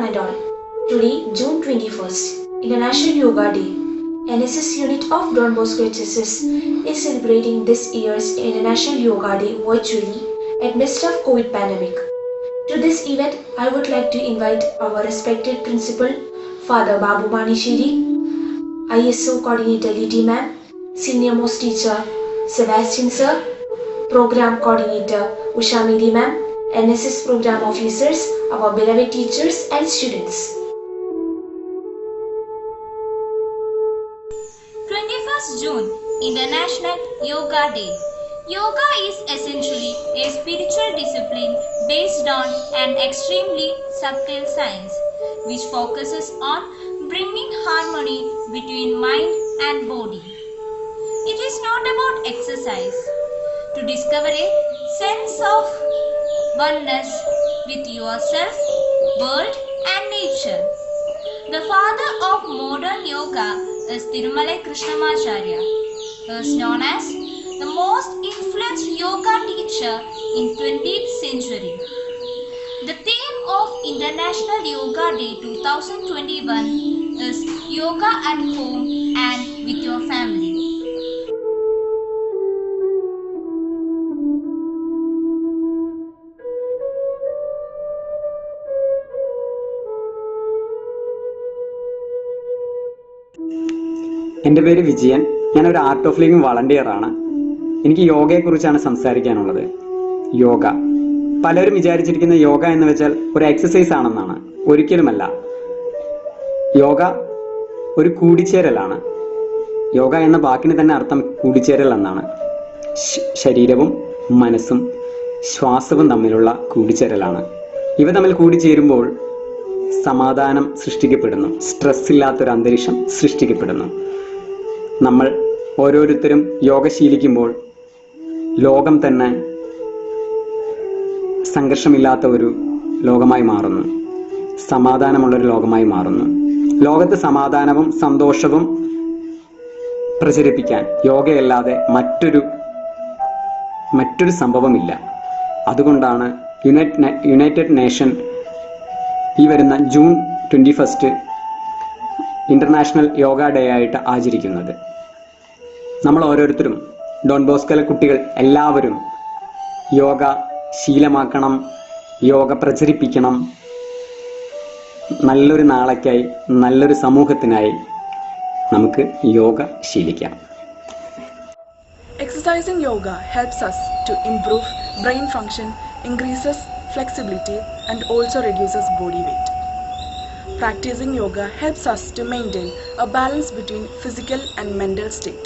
one and all. Today, June 21st, International Yoga Day. NSS unit of Don Bosco HSS is celebrating this year's International Yoga Day virtually amidst of COVID pandemic. To this event, I would like to invite our respected principal, Father Babu Manishiri, ISO Coordinator Liti Ma'am, Senior Most Teacher Sebastian Sir, Program Coordinator Usha Miri Ma'am, NSS Program Officers, our beloved teachers and students. 21st June, International Yoga Day. Yoga is essentially a spiritual discipline based on an extremely subtle science which focuses on bringing harmony between mind and body. It is not about exercise. To discover a sense of oneness with yourself, world and nature. The father of modern yoga is Tirumalai Krishnamacharya, who is known as the most influential yoga teacher in 20th century. The theme of International Yoga Day 2021 is Yoga at Home and with your family. എൻ്റെ പേര് വിജയൻ. ഞാനൊരു art of living വളണ്ടിയറാണ്. എനിക്ക് യോഗയെക്കുറിച്ചാണ് സംസാരിക്കാനുള്ളത്. യോഗ, പലരും വിചാരിച്ചിരിക്കുന്ന യോഗ എന്ന് വെച്ചാൽ ഒരു exercise ആണെന്നാണ്. ഒരിക്കലുമല്ല. യോഗ ഒരു കൂടിച്ചേരലാണ്. യോഗ എന്ന വാക്കിന് തന്നെ അർത്ഥം കൂടിച്ചേരൽ എന്നാണ്. ശരീരവും മനസ്സും ശ്വാസവും തമ്മിലുള്ള കൂടിച്ചേരലാണ്. ഇവ തമ്മിൽ കൂടിച്ചേരുമ്പോൾ സമാധാനം സൃഷ്ടിക്കപ്പെടുന്നു. സ്ട്രെസ് ഇല്ലാത്തൊരു അന്തരീക്ഷം സൃഷ്ടിക്കപ്പെടുന്നു. നമ്മൾ ഓരോരുത്തരും യോഗ ശീലിക്കുമ്പോൾ ലോകം തന്നെ സംഘർഷമില്ലാത്ത ഒരു ലോകമായി മാറുന്നു. സമാധാനമുള്ളൊരു ലോകമായി മാറുന്നു. ലോകത്ത് സമാധാനവും സന്തോഷവും പ്രചരിപ്പിക്കാൻ യോഗയല്ലാതെ മറ്റൊരു സംഭവമില്ല. അതുകൊണ്ടാണ് യുണൈറ്റഡ് നേഷൻ ഈ വരുന്ന ജൂൺ 21 ഇൻ്റർനാഷണൽ യോഗ ഡേ ആയിട്ട് ആചരിക്കുന്നത്. നമ്മൾ ഓരോരുത്തരും, ഡോൺ ബോസ്കോയിലെ കുട്ടികൾ എല്ലാവരും യോഗ ശീലമാക്കണം, യോഗ പ്രചരിപ്പിക്കണം. നല്ലൊരു നാളേക്കായി, നല്ലൊരു സമൂഹത്തിനായി നമുക്ക് yoga ശീലിക്കാം. Exercising yoga helps us to improve brain function, increases flexibility and also reduces body weight. Practicing yoga helps us to maintain a balance between physical and mental state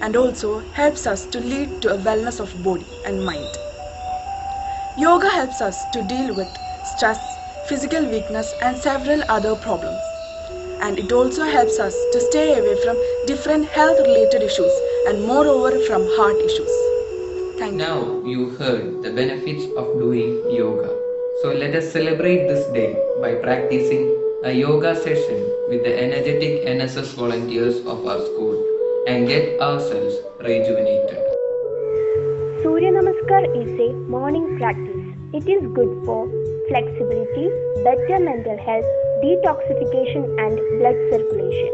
and also helps us to lead to a wellness of body and mind. Yoga helps us to deal with stress, physical weakness and several other problems. And it also helps us to stay away from different health related issues and moreover from heart issues. Thank you. Now you heard the benefits of doing yoga. So let us celebrate this day by practicing a yoga session with the energetic NSS volunteers of our school and get ourselves rejuvenated. Surya Namaskar is a morning practice. It is good for flexibility, better mental health, detoxification and blood circulation.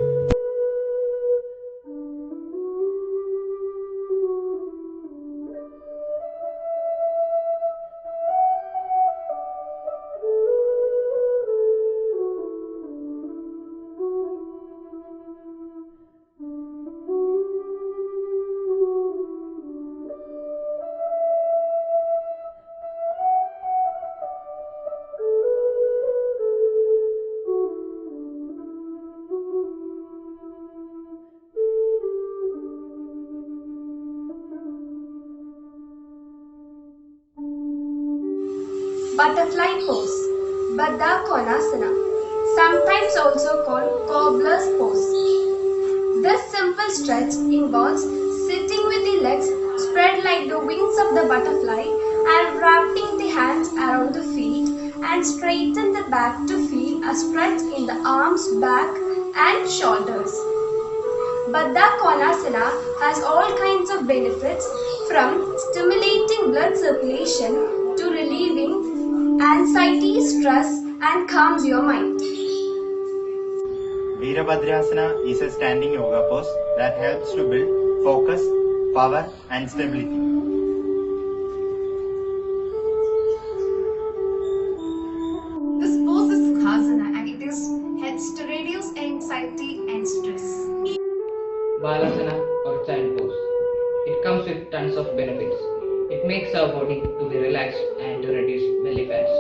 Butterfly pose, Baddha Konasana, sometimes also called cobbler's pose. This simple stretch involves sitting with the legs spread like the wings of the butterfly and wrapping the hands around the feet and straighten the back to feel a stretch in the arms, back and shoulders. Baddha Konasana has all kinds of benefits, from stimulating blood circulation to relieving anxiety, stress and calms your mind. Virabhadrasana is a standing yoga pose that helps to build focus, power and stability. This pose is Khasana and it helps to reduce anxiety and stress. Balasana or child pose. It comes with tons of benefits. It makes our body to be relaxed and to reduce belly fats.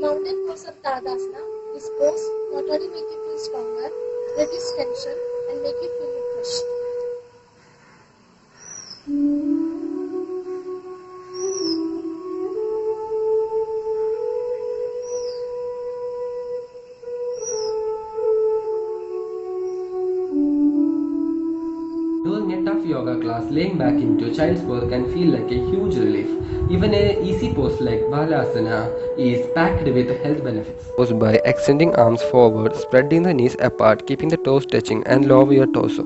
Mountain pose of Tadasana. This pose not only make you feel stronger, reduce tension and make you feel refreshed. Doing a tough yoga class laying back into child's pose can feel like a huge relief. Even an easy pose like Balasana is packed with health benefits. Pose by extending arms forward, spreading the knees apart, keeping the toes touching and lower your torso.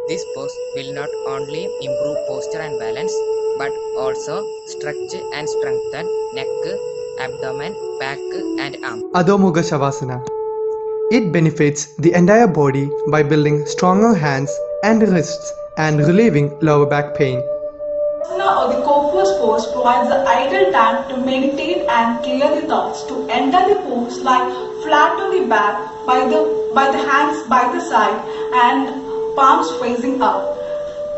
This pose will not only improve posture and balance but also stretch and strengthen neck, abdomen, back and arm. Adho Mukha Shavasana. It benefits the entire body by building stronger hands and wrists and relieving lower back pain. Asana or the copulus pose provides the ideal time to meditate and clear the thoughts. To enter the pose, lie flat on the back by the hands by the side and palms facing up.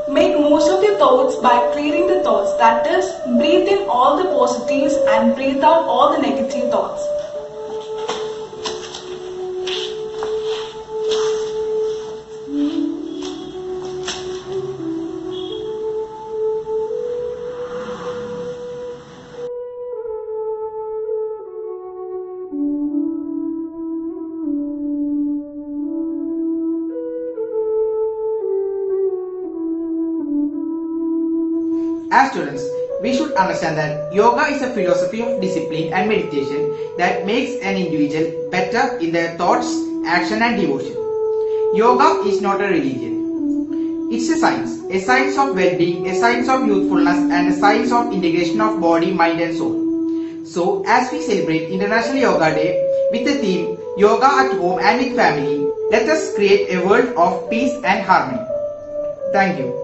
Make most of the thoughts by clearing the thoughts, that is, breathe in all the positives and breathe out all the negative thoughts. As students, we should understand that yoga is a philosophy of discipline and meditation that makes an individual better in their thoughts, action and devotion. Yoga is not a religion. It's a science of well-being, a science of youthfulness and a science of integration of body, mind and soul. So, as we celebrate International Yoga Day with the theme Yoga at Home and with Family, let us create a world of peace and harmony. Thank you.